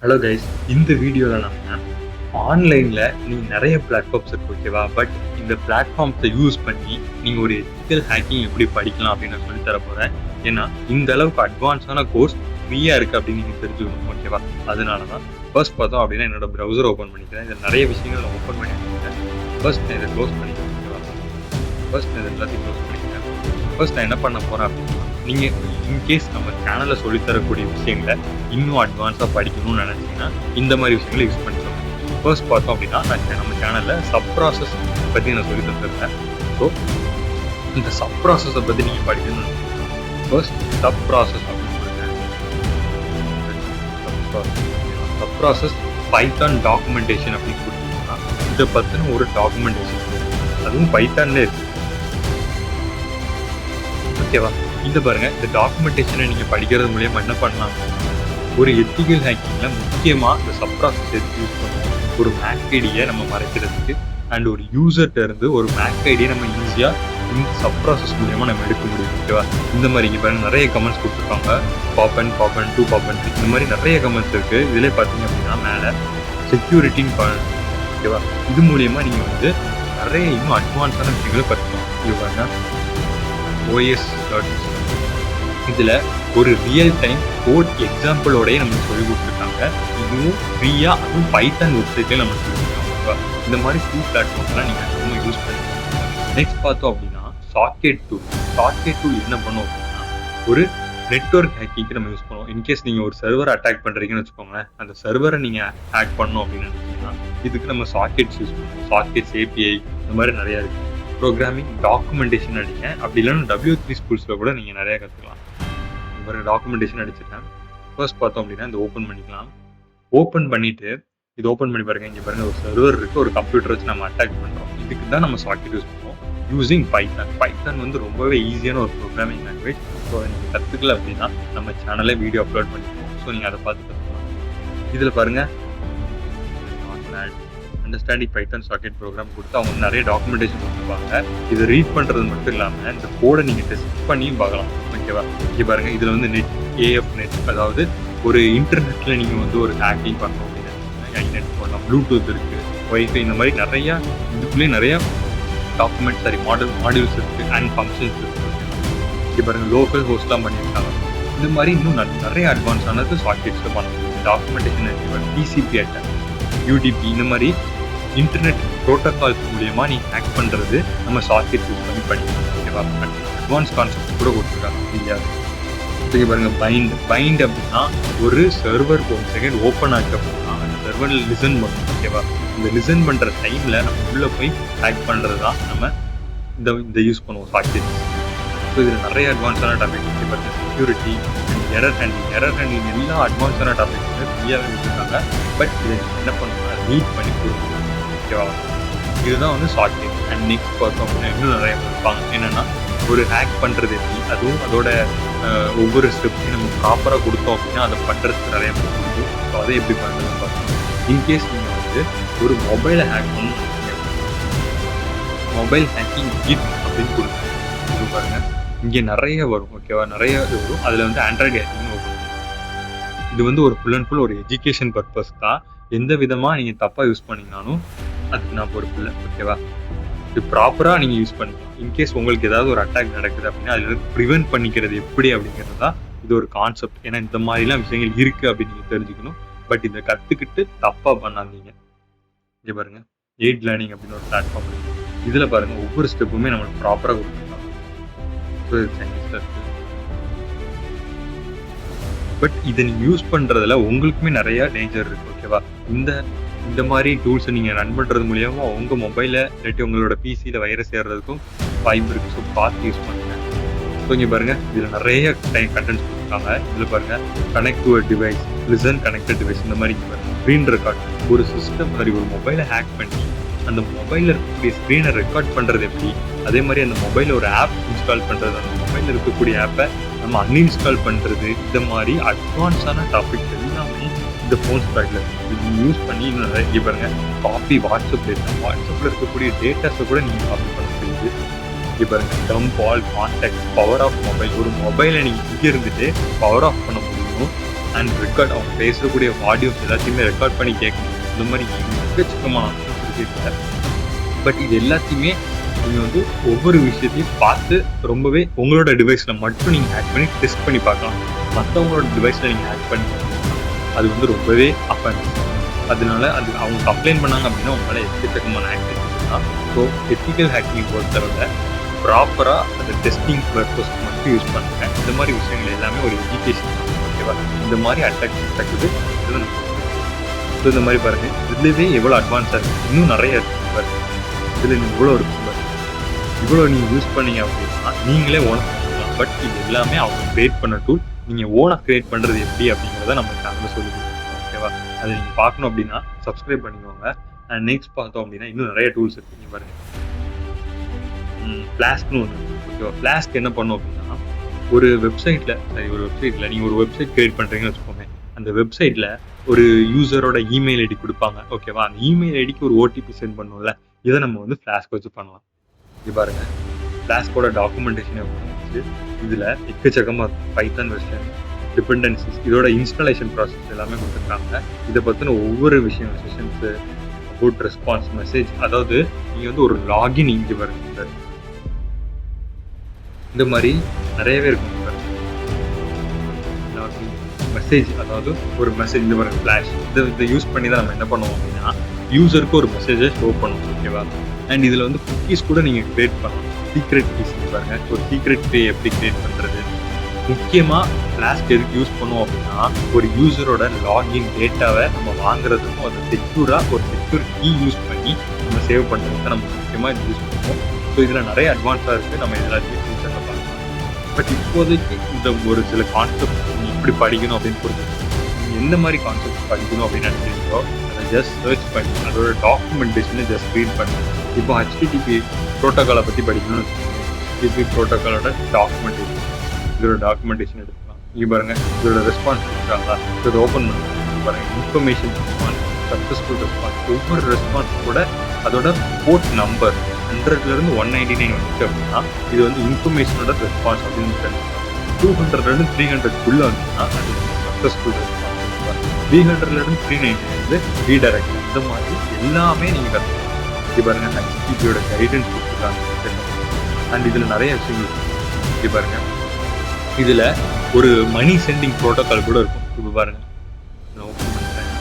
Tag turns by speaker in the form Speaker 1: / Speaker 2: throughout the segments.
Speaker 1: Hello guys, இந்த வீடியோவில் நம்ம ஆன்லைனில் நீங்கள் நிறைய பிளாட்ஃபார்ம்ஸ் இருக்கு ஓகேவா. பட் இந்த பிளாட்ஃபார்ம்ஸை யூஸ் பண்ணி நீங்கள் ஒரு எத்திக்கல் ஹேக்கிங் எப்படி படிக்கலாம் அப்படின்னு நான் சொல்லித்தர போகிறேன். ஏன்னா இந்த அளவுக்கு அட்வான்ஸான கோர்ஸ் ஃப்ரீயாக இருக்குது அப்படின்னு நீங்கள் தெரிஞ்சுக்கணும் ஓகேவா. அதனால தான் ஃபர்ஸ்ட் பார்த்தோம் அப்படின்னா என்னோட ப்ரௌசர் ஓப்பன் பண்ணிக்கிறேன். இதில் நிறைய விஷயங்கள் நான் ஓப்பன் பண்ணி வச்சுருக்கேன். ஃபர்ஸ்ட் நான் இதை க்ளோஸ் பண்ணிக்கிறேன் ஓகேவா. ஃபர்ஸ்ட் நான் இதை எல்லாத்தையும் க்ளோஸ் பண்ணிக்கிறேன். ஃபர்ஸ்ட் நான் என்ன பண்ண போகிறேன் அப்படின்னா, நீங்கள் இன்கேஸ் நம்ம சேனலில் சொல்லித்தரக்கூடிய விஷயங்களை இன்னும் அட்வான்ஸாக படிக்கணும்னு நினச்சிங்கன்னா இந்த மாதிரி விஷயங்களை யூஸ் பண்ணிக்கலாம். ஃபர்ஸ்ட் பார்த்தோம் அப்படின்னா நம்ம சேனலில் சப் ப்ராசஸ் பற்றி நான் சொல்லி தந்துருக்கேன். ஸோ இந்த சப் ப்ராசஸை பற்றி நீங்கள் படிக்கணும்னு நினச்சிங்கன்னா ஃபர்ஸ்ட் சப் ப்ராசஸ் அப்படின்னு சொல்லுங்கள். சப் ப்ராசஸ் பைத்தான் டாக்குமெண்டேஷன் அப்படின்னு கொடுத்தீங்கன்னா இதை பற்றின ஒரு டாக்குமெண்டேஷன் அதுவும் பைத்தான்லேயே இருக்குது ஓகேவா. இந்த பாருங்க, இந்த டாக்குமெண்டேஷனை நீங்க படிக்கிறது மூலியமா என்ன பண்ணலாம், ஒரு எத்திக்கல் ஹேக்கிங்ல முக்கியமா இந்த சப் ப்ராசஸ் எதுக்கு யூஸ் பண்ணுவோம், ஒரு மேக் ஐடியை நம்ம மறைக்கிறதுக்கு அண்ட் ஒரு யூசர்கிட்ட இருந்து ஒரு மேக் ஐடியை நம்ம ஈஸியா இந்த சப் ப்ராசஸ் மூலியமா நம்ம எடுக்க முடியும் ஓகேவா. இந்த மாதிரி இங்க பாருங்க நிறைய கமெண்ட்ஸ் கொடுத்துருக்காங்க, பாப்பன் 2 பாப்பன் 3 இந்த மாதிரி நிறைய கமெண்ட்ஸ் இருக்கு. இதுல பாத்தீங்க அப்படின்னா மேல செக்யூரிட்டின்னு ஓகேவா. இது மூலியமா நீங்க வந்து நிறைய இன்னும் அட்வான்ஸான விஷயங்களை கற்றுக்கலாம். இது பாருங்க OS இதில் ஒரு ரியல் டைம் கோட் எக்ஸாம்பிளோடய நம்மளுக்கு சொல்லி கொடுத்துருக்காங்க. இதுவும் ஃப்ரீயாக அதுவும் பைத்தான் வெப்சைட்லேயே நம்ம சொல்லி கொடுத்துருக்காங்க. இந்த மாதிரி 2 பிளாட்ஃபார்ம்ஸ்லாம் நீங்கள் அதிகமாக யூஸ் பண்ணிக்கலாம். நெக்ஸ்ட் பார்த்தோம் அப்படின்னா சாக்கெட் டூல் என்ன பண்ணும் அப்படின்னா ஒரு நெட்வொர்க் ஹேக்கிங்க்கு நம்ம யூஸ் பண்ணுவோம். இன்கேஸ் நீங்கள் ஒரு சர்வரை அட்டாக் பண்ணுறீங்கன்னு வச்சுக்கோங்களேன், அந்த சர்வரை நீங்கள் ஹேக் பண்ணணும் அப்படின்னு நினச்சிங்கன்னா இதுக்கு நம்ம சாக்கெட்ஸ் யூஸ் பண்ணுவோம். சாக்கெட்ஸ் API இந்த மாதிரி நிறையா இருக்குது. ப்ரோக்ராமிங் டாக்குமெண்டேஷன் அடிக்கேன், அப்படி இல்லைன்னா W3 ஸ்கூல்ஸில் கூட நீங்கள் நிறையா கற்றுக்கலாம். ஒரு டாக்குமெண்டேஷன் அடிச்சிட்டேன். ஃபர்ஸ்ட் பார்த்தோம் அப்படின்னா இந்த ஓப்பன் பண்ணிக்கலாம். ஓப்பன் பண்ணிட்டு இது ஓப்பன் பண்ணி பாருங்க. இங்கே பாருங்க ஒரு சர்வர் இருக்குது, ஒரு கம்ப்யூட்டர் வச்சு நம்ம அட்டாக் பண்ணுறோம். இதுக்கு தான் நம்ம சாக்கெட் யூஸ் பண்ணுவோம் யூஸிங் பைத்தான் வந்து ரொம்பவே ஈஸியான ஒரு ப்ரோக்ராமிங் லாங்குவேஜ். ஸோ நீங்கள் கற்றுக்கல அப்படின்னா நம்ம சேனலில் வீடியோ அப்லோட் பண்ணிப்போம். ஸோ நீங்கள் அதை பார்த்து கற்றுக்கலாம். இதில் பாருங்கள் அண்டர்ஸ்டாண்டிங் பைத்தான் சாக்கெட் ப்ரோக்ராம் கொடுத்து அவங்க நிறைய டாக்குமெண்டேஷன் கொடுத்துருப்பாங்க. இதை ரீட் பண்ணுறது மட்டும் இல்லாமல் இந்த கோடை நீங்கள் டெஸ்ட் பண்ணியும் பார்க்கலாம் ஓகேவா. இங்கே பாருங்க, இதில் வந்து நெட் அதாவது ஒரு இன்டர்நெட்டில் நீங்கள் வந்து ஒரு ஹேக்கிங் பண்ணணும் அப்படின்னா ஐநெட் போடலாம், ப்ளூடூத் இருக்குது, ஒய்ஃபை இந்த மாதிரி நிறையா இதுக்குள்ளேயே நிறையா மாடியூல்ஸ் இருக்குது அண்ட் ஃபங்க்ஷன்ஸ் இருக்குது. இங்கே பாருங்கள் லோக்கல் ஹோஸ்ட்லாம் பண்ணியிருக்காங்க. இந்த மாதிரி இன்னும் நிறைய அட்வான்ஸானது சாக்கெட்ஸில் பண்ண முடியும். டாக்குமெண்டேஷன் TCP அட்டாக், UDP இந்த மாதிரி இன்டர்நெட் ப்ரோட்டோகால்ஸ் மூலியமாக நீ ஹேக் பண்ணுறது நம்ம சாக்கெட் யூஸ் பண்ணி படிக்கணும் ஓகேவா. அட்வான்ஸ் கான்செப்ட் கூட கொடுத்துருக்காங்க தெரியாது. இங்கே பாருங்கள் பைண்ட் அப்படின்னா ஒரு சர்வர் 1 செகண்ட் ஓப்பன் ஆச்சு அப்படின்னா அந்த சர்வரில் லிசன் பண்ணணும் ஓகேவா. இந்த லிசன் பண்ணுற டைமில் நம்ம உள்ளே போய் ஹேக் பண்ணுறது தான் நம்ம இந்த யூஸ் பண்ணுவோம் சாக்கெட். ஸோ இதில் நிறைய அட்வான்ஸான டாபிக் இங்கே பாருங்கள் செக்யூரிட்டி அண்ட் எரர் ஹேண்ட்லிங் எல்லா அட்வான்ஸான டாபிக்ஸுமே ஃப்ரீயாகவே கொடுத்துருக்காங்க. பட் இதை என்ன பண்ணணும்னா ரீட் பண்ணி கொடுக்கணும் ஓகேவா. இதுதான் வந்து சாக்கெட். அண்ட் நெக்ஸ்ட் பார்த்தோம் அப்படின்னா இன்னும் நிறைய இருப்பாங்க. என்னென்னா ஒரு ஹேக் பண்ணுறது எப்படி, அதுவும் அதோட ஒவ்வொரு ஸ்டெப்பையும் நம்ம ப்ராப்பராக கொடுத்தோம் அப்படின்னா அதை பண்ணுறதுக்கு நிறைய பேர் கொடுக்கும். ஸோ அதை எப்படி பண்ணுறதுன்னு பார்த்தோம். இன்கேஸ் நீங்கள் வந்து ஒரு மொபைலை ஹேக் பண்ணணும், மொபைல் ஹேக்கிங் கிட் அப்படின்னு கொடுக்கும். இது பாருங்கள் இங்கே நிறைய வரும் ஓகேவா, நிறைய வரும். அதில் வந்து ஆண்ட்ராய்டு ஹேக்கிங் ஓப்பன் பண்ணும். இது வந்து ஒரு ஃபுல் அண்ட் ஃபுல் ஒரு எஜுகேஷன் பர்பஸ் தான். எந்த விதமாக நீங்கள் தப்பாக யூஸ் பண்ணிங்கனாலும் அதுக்கு நான் பொறுப்பு இல்லை ஓகேவா. இது ப்ராப்பராக நீங்கள் யூஸ் பண்ணிக்கலாம். இன்கேஸ் உங்களுக்கு ஏதாவது ஒரு அட்டாக் நடக்குது அப்படின்னா அதில் ப்ரிவென்ட் பண்ணிக்கிறது எப்படி அப்படிங்கிறது தான் இது ஒரு கான்செப்ட். ஏன்னா இந்த மாதிரிலாம் விஷயங்கள் இருக்குது அப்படின்னு நீங்கள் தெரிஞ்சுக்கணும். பட் இதை கற்றுக்கிட்டு தப்பாக பண்ணாதீங்க. இங்கே பாருங்கள் எய்ட் லேர்னிங் அப்படின்னு ஒரு பிளாட்ஃபார்ம் இருக்குது. இதில் பாருங்கள் ஒவ்வொரு ஸ்டெப்புமே நம்மளுக்கு ப்ராப்பராக கொடுத்துருக்காங்க. ஸோ இது சைனீஸில் இருக்குது. பட் இதை நீங்கள் யூஸ் பண்ணுறதுல உங்களுக்குமே நிறையா டேஞ்சர் இருக்குது ஓகேவா. இந்த மாதிரி டூல்ஸை நீங்கள் ரன் பண்ணுறது மூலியமாக உங்கள் மொபைலில் இல்லாட்டி உங்களோட பிசியில் வைரஸ் ஏறுறதுக்கும் வாய்ப்பு இருக்குது. ஸோ பார்த்து யூஸ் பண்ணுங்கள். ஸோ இங்கே பாருங்கள் இதில் நிறைய கண்டென்ட்ஸ் கொடுத்துருக்காங்க. இதில் பாருங்கள் connect to a device, listen connected device இந்த மாதிரி இங்கே பாருங்கள் ஸ்க்ரீன் ரெக்கார்ட். ஒரு சிஸ்டம் மாதிரி ஒரு மொபைலை ஹேக் பண்ணி அந்த மொபைலில் இருக்கக்கூடிய ஸ்க்ரீனை ரெக்கார்ட் பண்ணுறது எப்படி, அதே மாதிரி அந்த மொபைலில் ஒரு ஆப் இன்ஸ்டால் பண்ணுறது, அந்த மொபைலில் இருக்கக்கூடிய ஆப்பை நம்ம அன்இன்ஸ்டால் பண்ணுறது, இந்த மாதிரி அட்வான்ஸான டாபிக்ஸ் எல்லாமே இந்த ஃபோன் ஸ்பேக்கில் இது யூஸ் பண்ணி இன்னும் நிறைய பாருங்க. காப்பி வாட்ஸ்அப்பில் இருக்கக்கூடிய டேட்டாஸை கூட நீங்கள் காப்பி பண்ண முடியுது. இங்கே பாருங்க dump all contact, power off mobile. ஒரு மொபைலை நீங்கள் இங்கே இருந்துட்டு பவர் ஆஃப் பண்ண முடியும். அண்ட் ரெக்கார்ட் அவங்க பேசக்கூடிய ஆடியோஸ் எல்லாத்தையுமே ரெக்கார்ட் பண்ணி கேட்கணும். இந்த மாதிரி எக்கச்சக்கமான ஆப்ஷன்ஸ் இருக்கு. பட் இது எல்லாத்தையுமே நீங்கள் வந்து ஒவ்வொரு விஷயத்தையும் பார்த்து ரொம்பவே உங்களோட டிவைஸில் மட்டும் நீங்கள் ஹேக் பண்ணி டெஸ்ட் பண்ணி பார்க்கலாம். மற்றவங்களோட டிவைஸில் நீங்கள் ஹேக் பண்ணி அது வந்து ரொம்பவே அஃபென்ஸ். அதனால அது அவங்க கம்ப்ளைண்ட் பண்ணாங்க அப்படின்னா உங்களால் எக்கச்சக்கமான ஆக்டிவிட்டிஸ் தான். ஸோ எத்திக்கல் ஹேக்கிங் பொறுத்தவரை ப்ராப்பராக அந்த டெஸ்டிங் பர்பஸ்க்கு மட்டும் யூஸ் பண்ணுங்க. இந்த மாதிரி விஷயங்கள் எல்லாமே ஒரு எஜுகேஷன் தான். ஓகேவா? இந்த மாதிரி அட்டாக் நடக்குது. ஸோ இந்த மாதிரி பாருங்க, இதுலேயே எவ்வளோ அட்வான்ஸாக இருக்குது, இன்னும் நிறைய இருக்குது பாருங்க. இதில் இவ்வளோ இருக்குது பாருங்க. இவ்வளோ நீங்கள் யூஸ் பண்ணீங்க அப்படின்னா நீங்களே ஓனாக பண்ணலாம். பட் இது எல்லாமே அவங்க கிரியேட் பண்ண டூல். நீங்கள் ஓனாக கிரியேட் பண்ணுறது எப்படி அப்படிங்கிறத நம்ம சேனலில் சொல்லி கொடுத்துருக்கோம். ஓகேவா? அதை நீங்கள் பார்க்கணும் அப்படின்னா சப்ஸ்கிரைப் பண்ணிக்கோங்க. அண்ட் நெக்ஸ்ட் பார்த்தோம் அப்படின்னா இன்னும் நிறைய டூல்ஸ் இருக்குது. நீங்கள் பாருங்கள், ஃப்ளாஸ்க்னு ஒன்று. ஓகேவா? ஃப்ளாஸ்க் என்ன பண்ணும் அப்படின்னா ஒரு வெப்சைட்டில் நீங்கள் ஒரு வெப்சைட் கிரியேட் பண்ணுறீங்கன்னு வச்சுக்கோங்க. அந்த வெப்சைட்டில் ஒரு யூசரோட இமெயில் ஐடி கொடுப்பாங்க. ஓகேவா? அந்த இமெயில் ஐடிக்கு ஒரு ஓடிபி சென்ட் பண்ணுவோம்ல, இதை நம்ம வந்து ஃப்ளாஸ்க் வச்சு பண்ணலாம். இது பாருங்க, ஃப்ளாஸ்கோட டாக்குமெண்டேஷன் இருந்துச்சு. இதில் எக்கச்சக்கமாக இருக்கும். பைத்தான் வெர்ஷன், டிபெண்டன்சிஸ், இதோட இன்ஸ்டாலேஷன் ப்ராசஸ் எல்லாமே கொடுத்துருக்காங்க. இதை பற்றின ஒவ்வொரு விஷயம், செஷன்ஸு, அபவுட் ரெஸ்பான்ஸ், மெசேஜ், அதாவது நீங்கள் வந்து ஒரு லாகின் இங்கே வருங்க. இந்த மாதிரி நிறையவே இருக்கும். மெசேஜ், அதாவது ஒரு மெசேஜ் இந்த மாதிரி ஃப்ளாஷ், இதை யூஸ் பண்ணி தான் நம்ம என்ன பண்ணுவோம் அப்படின்னா யூசருக்கு ஒரு மெசேஜை ஷோ பண்ணுவோம். ஓகேவா? அண்ட் இதில் வந்து குக்கீஸ் கூட நீங்கள் கிரியேட் பண்ணலாம். சீக்ரெட் கீஸ் பாருங்க. ஒரு சீக்ரெட் கீ எப்படி கிரியேட் பண்ணுறது, முக்கியமாக ஃப்ளாஸ்க் எதுக்கு யூஸ் பண்ணுவோம் அப்படின்னா ஒரு யூசரோட லாகின் டேட்டாவை நம்ம வாங்குறதுக்கும் அதை செக்யூராக ஒரு செக்யூர் கீ யூஸ் பண்ணி நம்ம சேவ் பண்ணுறதுக்கு நம்ம முக்கியமாக இது யூஸ் பண்ணுவோம். ஸோ இதில் நிறைய அட்வான்ஸாக இருக்குது. நம்ம எல்லாத்தையும் ஃபியூச்சரில் பார்க்கலாம். பட் இப்போதைக்கு இந்த ஒரு சில கான்செப்ட் நீங்கள் எப்படி படிக்கணும் அப்படின்னு புரிஞ்சு நீங்கள் எந்த மாதிரி கான்செப்ட் படிக்கணும் அப்படின்னு நினைக்கிறீங்களோ அதை ஜஸ்ட் சர்ச் பண்ணி அதோட டாக்குமெண்டேஷனை ஜஸ்ட் ரீட் பண்ணி. இப்போ ஹெச்டிடிபி ப்ரோட்டோக்காலை பற்றி படிக்கணும்னு வச்சுக்கோங்க. ஹெச்டிடிபி ப்ரோட்டோக்காலோட டாக்குமெண்டேஷன், இதோட டாக்குமெண்டேஷன் எடுத்துக்கலாம். இங்கே பாருங்கள், இதோட ரெஸ்பான்ஸ் கொடுக்குறாங்களா, இதை ஓப்பன் பண்ணுங்க. இங்கே பாருங்கள், இன்ஃபர்மேஷன் ரெஸ்பான்ஸ், சக்ஸஸ்ஃபுல் ரெஸ்பான்ஸ், ஒவ்வொரு ரெஸ்பான்ஸ் கூட அதோட போர்ட் நம்பர் 100லேருந்து 199 வந்துச்சு அப்படின்னா இது வந்து இன்ஃபர்மேஷனோட ரெஸ்பான்ஸ் அப்படின்னு தெரியும். 200லேருந்து 300க்குள்ளே வந்துச்சுன்னா அது சக்ஸஸ்ஃபுல் ரெஸ்பான்ஸ். 300லேருந்து 399 வந்து ரீடைரக்ட். இந்த மாதிரி எல்லாமே நீங்கள் கற்றுக்கலாம். இது பாருங்க, ஹெச்டிடிபியோட கைடன்ஸ் கொடுத்துருக்காங்க. அண்ட் இதில் நிறைய விஷயங்கள் இருக்குது. இது பாருங்க, இதில் ஒரு மணி சென்டிங் ப்ரோட்டோக்கால் கூட இருக்கும். இப்போ பாருங்க, நான் ஓப்பன் பண்ணுறேன்,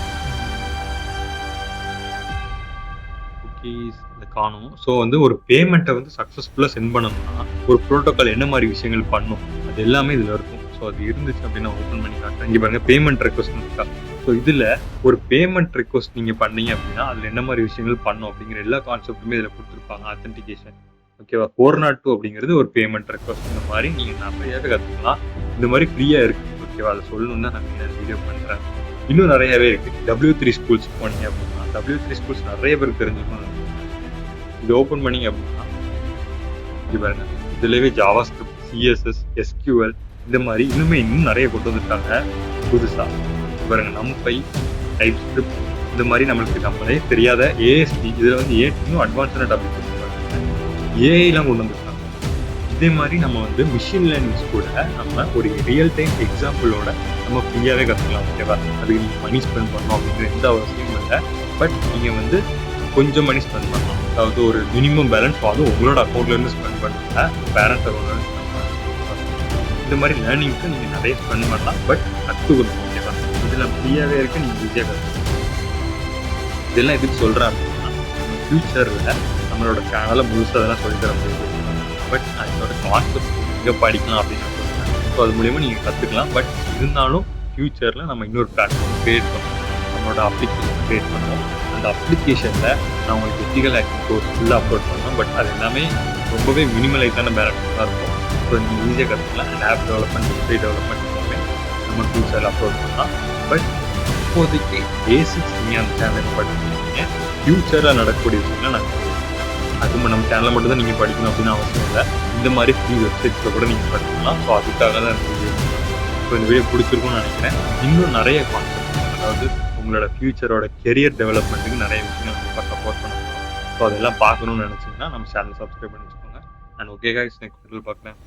Speaker 1: குக்கீஸ் காணும். ஸோ வந்து ஒரு பேமெண்ட்டை வந்து சக்ஸஸ்ஃபுல்லாக சென்ட் பண்ணணும்னா ஒரு ப்ரோட்டோக்கால் என்ன மாதிரி விஷயங்கள் பண்ணும் அது எல்லாமே இதில் இருக்கும். ஸோ அது இருந்துச்சு அப்படின்னு நான் ஓப்பன் பண்ணி காட்டுறேன். இங்கே பாருங்க, பேமெண்ட் ரெக்வஸ்ட் இருக்கா. ஸோ இதில் ஒரு பேமெண்ட் ரெக்வஸ்ட் நீங்கள் பண்ணீங்க அப்படின்னா அதில் என்ன மாதிரி விஷயங்கள் பண்ணும் அப்படிங்கிற எல்லா கான்செப்ட்டுமே இதில் கொடுத்துருப்பாங்க. அத்தன்டிகேஷன், ஓகேவா? 402 அப்படிங்கிறது ஒரு பேமெண்ட் ரெக்வஸ்ட். இந்த மாதிரி நீங்கள் நிறையாவே கற்றுக்கலாம். இந்த மாதிரி ஃப்ரீயாக இருக்குது. ஓகேவா? அதை சொல்லணும்னு தான் நான் வீடியோ பண்ணுறேன். இன்னும் நிறையாவே இருக்குது. W3 ஸ்கூல்ஸ் போனீங்க அப்படின்னா W3 ஸ்கூல்ஸ் நிறைய பேருக்கு தெரிஞ்சுக்கணும். இது ஓப்பன் பண்ணிங்க அப்படின்னா இது பாருங்க, இதுலவே ஜாவா ஸ்கிரிப்ட், சிஎஸ்எஸ், எஸ்கியூஎல், இந்த மாதிரி இன்னும் நிறைய கொண்டு வந்துட்டாங்க புதுசா. பாருங்க, நம்பை, டைப் ஸ்கிரிப்ட், இந்த மாதிரி நம்மளே தெரியாத ஏஎஸ்டி, இதுல வந்து இன்னும் அட்வான்ஸான டாபிக் கொடுத்துருக்காங்க. ஏஐலாம் கொண்டு வந்துருக்காங்க. இதே மாதிரி நம்ம வந்து மிஷின் லேர்னிங்ஸ் கூட நம்ம ஒரு ரியல் டைம் எக்ஸாம்பிளோட நம்ம ஃப்ரீயாவே கற்றுக்கலாம். ஓகேவா? அதுக்கு நீங்கள் மணி ஸ்பெண்ட் பண்ணணும் அப்படிங்கிற எந்த அவசியமும் இல்லை. பட் நீங்கள் வந்து கொஞ்சம் மணி ஸ்பெண்ட் பண்ணலாம். அதாவது ஒரு மினிமம் பேலன்ஸ், அதுவும் உங்களோட அக்கௌண்ட்லேருந்து ஸ்பெண்ட் பண்ணுங்க, பேரண்ட்ஸ் அக்கௌண்ட்லேருந்து ஸ்பெண்ட் பண்ணலாம். இந்த மாதிரி லேர்னிங்க்கு நீங்கள் நிறைய ஸ்பெண்ட் பண்ணலாம். பட் கற்றுக்கணும். ஓகேவா? இதில் ஃப்ரீயாகவே இருக்குது, நீங்கள் ஈஸியாக கற்றுக்கணும். இதெல்லாம் எதுக்கு சொல்கிறேன் அப்படின்னா நம்ம ஃப்யூச்சரில் நம்மளோட சேனலை முழுசாக அதெல்லாம் சொல்லித்தர முடியாது. பட் அதோட கான்செப்ட் எங்கே படிக்கலாம் அப்படின்னு நான் சொல்கிறேன். ஸோ அது மூலிமா நீங்கள் கற்றுக்கலாம். பட் இருந்தாலும் ஃப்யூச்சரில் நம்ம இன்னொரு பிளாட்ஃபார்ம் க்ரியேட் பண்ணுவோம். நம்மளோட அப்ளிகேஷன் க்ரியேட் பண்ணுவோம். அந்த அப்ளிகேஷனில் நான் உங்களுக்கு எத்திக்கல் ஹேக்கிங் கோர்ஸ் ஃபுல்லாக அப்லோட் பண்ணோம். பட் அது எல்லாமே ரொம்பவே மினிமலைஸான பேலன்ஸ் தான் இருக்கும். ஸோ நீங்கள் ஈஸியாக கற்றுக்கலாம். And app development, website development எல்லாமே நம்ம ஃப்யூச்சரில் அப்லோட் பண்ணலாம். பட் இப்போதைக்கு பேசிக்ஸ் நீங்கள் அந்த சேனலில் படிச்சிருக்கீங்க. ஃப்யூச்சரில் நடக்கக்கூடிய விஷயங்கள் நான் அது நம்ம சேனலில் மட்டும் தான் நீங்கள் படிக்கணும் அப்படின்னு அவசியம் இல்லை. இந்த மாதிரி ஃப்ரீ வெப்சைட்ஸில் கூட நீங்கள் படிக்கலாம். ஸோ அதுக்காக தான் இந்த வீடியோ. ஸோ இந்த வீடியோ பிடிச்சிருக்கும்னு நினைக்கிறேன். இன்னும் நிறைய கான்செப்ட், அதாவது உங்களோட ஃபியூச்சரோட கெரியர் டெவலப்மெண்ட்டுக்கு நிறைய விஷயங்கள் நம்ம சப்போர்ட் பண்ண போகிறோம். ஸோ அதெல்லாம் பார்க்கணும்னு நினச்சிங்கன்னா நம்ம சேனல் சப்ஸ்கிரைப் பண்ணி வச்சுக்கோங்க. அண்ட் ஓகே கைஸ், நெக்ஸ்ட் வீடியோவில் பார்க்குறேன்.